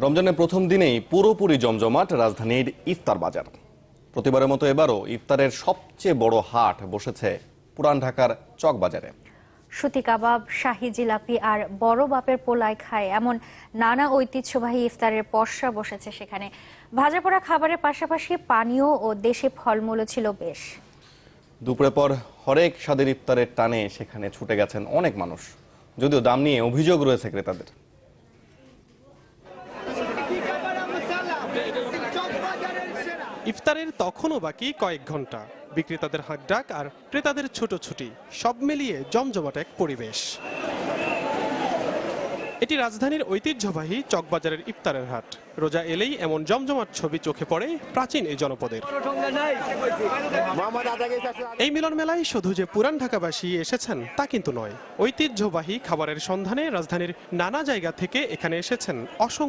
রমজানের প্রথম দিনেই পুরোপুরি জমজমাট রাজধানীর ইফতার বাজার। প্রতিবারের মতো এবারও ইফতারের সবচেয়ে বড় হাট বসেছে পুরান ঢাকার চকবাজারে। সুতি কাবাব, শাহী জিলাপি আর বড় বাপের পোলায় খায় এমন নানা ঐতিহ্যবাহী ইফতারের পসরা বসেছে সেখানে। ভাজা পোড়া খাবারের পাশাপাশি পানীয় ও দেশি ফলমূলও ছিল বেশ। দুপুরে পর হরেক স্বাদের ইফতারের টানে সেখানে ছুটে গেছেন অনেক মানুষ, যদিও দাম নিয়ে অভিযোগ রয়েছে ক্রেতাদের। ইফতারের তখনও বাকি কয়েক ঘন্টা, বিক্রেতাদের হাঁকডাক আর ক্রেতাদের ছুটোছুটি সব মিলিয়ে জমজমাট এক পরিবেশ। এটি রাজধানীর ঐতিহ্যবাহী চকবাজারের ইফতারের হাট। রোজা এলেই এমন জমজমাট ছবি চোখে পড়ে প্রাচীন এই জনপদের। এই মিলন মেলায় শুধু যে পুরান ঢাকাবাসী এসেছেন তা কিন্তু নয়, ঐতিহ্যবাহী খাবারের সন্ধানে রাজধানীর নানা জায়গা থেকে এখানে এসেছেন অসংখ্য